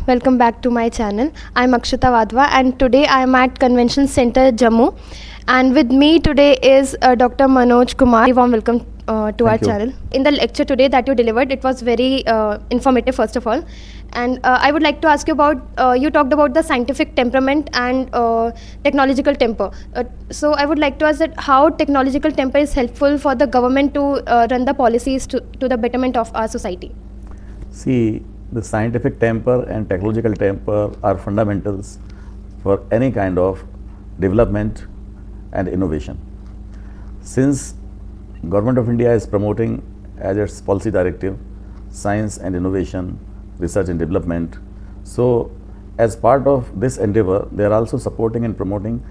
welcome back to my channel. I'm Akshita Wadhwa and today I'm at Convention Center, Jammu. And with me today is Dr. Manoj Kumar. Warm welcome to our channel. In the lecture today that you delivered, it was very informative first of all. And I would like to ask you about, you talked about the scientific temperament and technological temper. So I would like to ask that how technological temper is helpful for the government to run the policies to the betterment of our society. See, the scientific temper and technological temper are fundamentals for any kind of development and innovation. Since Government of India is promoting as its policy directive science and innovation, research and development, so as part of this endeavor, they are also supporting and promoting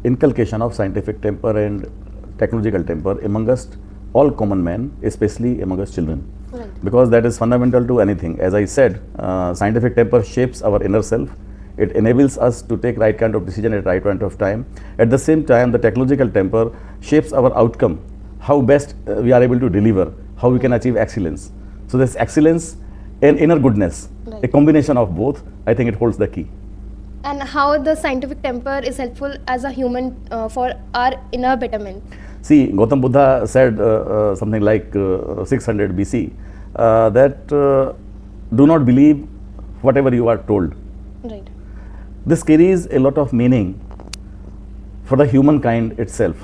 inculcation of scientific temper and technological temper amongst all common men, especially amongst children. Right. Because that is fundamental to anything. As I said, scientific temper shapes our inner self. It enables us to take right kind of decision at right point of time. At the same time, the technological temper shapes our outcome, how best we are able to deliver, how we can achieve excellence. So this excellence and inner goodness, right, a combination of both, I think it holds the key. And how the scientific temper is helpful as a human for our inner betterment. See, Gautam Buddha said something like 600 BC that do not believe whatever you are told. Right. This carries a lot of meaning for the humankind itself,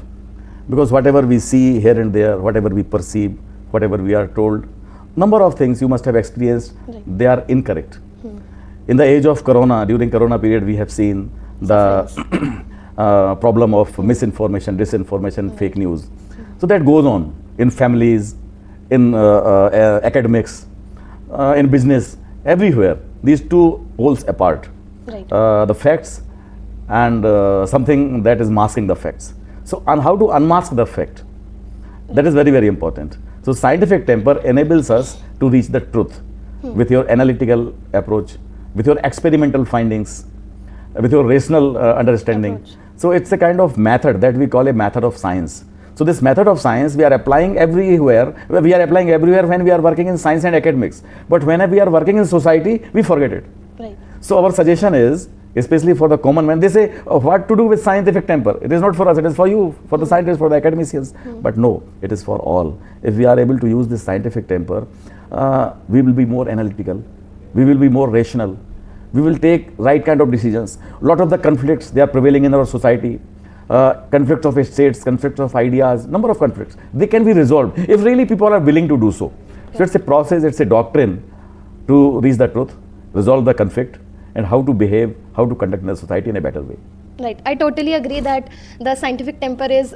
because whatever we see here and there, whatever we perceive, whatever we are told, number of things you must have experienced, right, they are incorrect. In the age of Corona, during Corona period, we have seen the problem of misinformation, disinformation, fake news. So that goes on in families, in academics, in business, everywhere. These two poles apart. Right. The facts and something that is masking the facts. So on how to unmask the fact, that is very, very important. So scientific temper enables us to reach the truth with your analytical approach, with your experimental findings, with your rational understanding. Approach. So it's a kind of method that we call a method of science. So this method of science we are applying everywhere. We are applying everywhere when we are working in science and academics. But whenever we are working in society, we forget it. Right. So our suggestion is, especially for the common man, they say what to do with scientific temper. It is not for us, it is for you, for the scientists, for the academicians. But no, it is for all. If we are able to use this scientific temper, we will be more analytical, we will be more rational, we will take right kind of decisions. A lot of the conflicts, they are prevailing in our society. Conflicts of states, conflicts of ideas, number of conflicts, they can be resolved if really people are willing to do so. So it's a process, it's a doctrine to reach the truth, resolve the conflict, and how to behave, how to conduct in the society in a better way. Right. I totally agree that the scientific temper is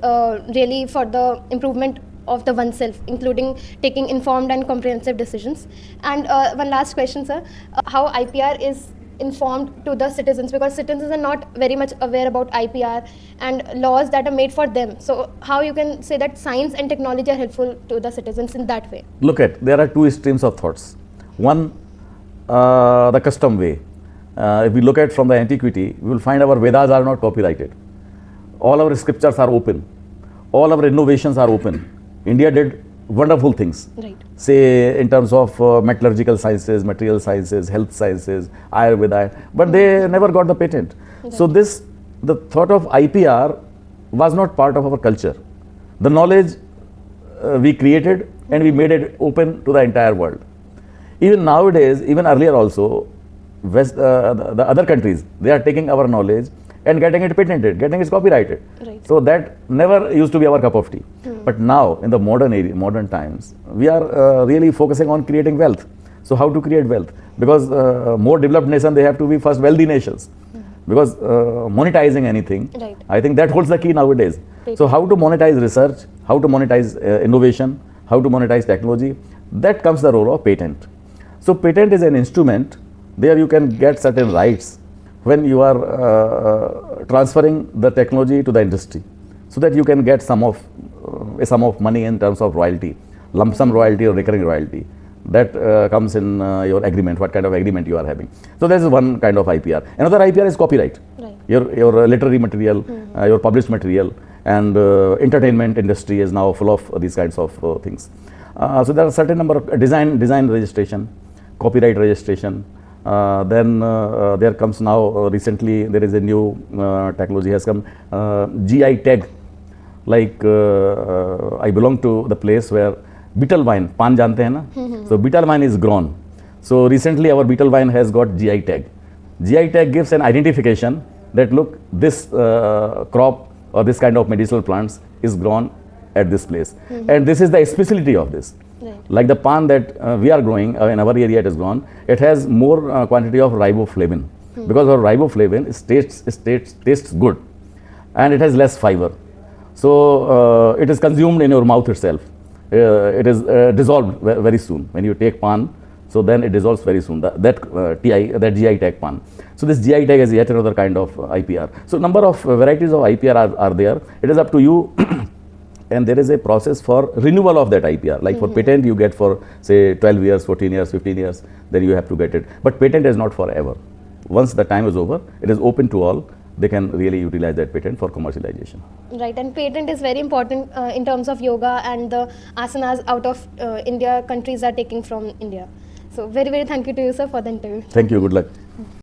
really for the improvement of the oneself, including taking informed and comprehensive decisions. And one last question, sir. How IPR is informed to the citizens, because citizens are not very much aware about IPR and laws that are made for them. So how you can say that science and technology are helpful to the citizens in that way? Look at, there are two streams of thoughts. One, the custom way. If we look at from the antiquity, we will find our Vedas are not copyrighted. All our scriptures are open. All our innovations are open. India did wonderful things. Right. Say in terms of metallurgical sciences, material sciences, health sciences, Ayurveda, but they never got the patent. Right. So the thought of IPR was not part of our culture. The knowledge we created and we made it open to the entire world. Even nowadays, even earlier also, the other countries, they are taking our knowledge and getting it patented, getting it copyrighted. Right. So that never used to be our cup of tea. But now in the modern times, we are really focusing on creating wealth. So how to create wealth? Because more developed nation, they have to be first wealthy nations. Because monetizing anything, right, I think that holds the key nowadays. Right. So how to monetize research, how to monetize innovation, how to monetize technology, that comes the role of patent. So patent is an instrument. There you can get certain rights when you are transferring the technology to the industry, so that you can get a sum of money in terms of royalty, lump sum royalty or recurring royalty. That comes in your agreement, what kind of agreement you are having. So that is one kind of IPR. Another IPR is copyright. Right. Your literary material, your published material, and entertainment industry is now full of these kinds of things. So there are certain number of design registration, copyright registration, Then there comes now recently there is a new technology has come, GI tag. Like I belong to the place where betel vine, pan jante hai na? So betel vine is grown. So recently our betel vine has got GI tag. GI tag gives an identification that look, this crop or this kind of medicinal plants is grown at this place. And this is the specialty of this. Right. Like the pan that we are growing in our area, it is grown, it has more quantity of riboflavin. Because of riboflavin, it tastes good and it has less fiber. So it is consumed in your mouth itself. It is dissolved very soon. When you take pan, so then it dissolves very soon, that GI tag pan. So this GI tag is yet another kind of IPR. So number of varieties of IPR are there. It is up to you. And there is a process for renewal of that IPR. Like for patent, you get for say 12 years, 14 years, 15 years, then you have to get it. But patent is not forever. Once the time is over, it is open to all. They can really utilize that patent for commercialization. Right, and patent is very important in terms of yoga and the asanas out of India, countries are taking from India. So very, very thank you to you, sir, for the interview. Thank you. Good luck.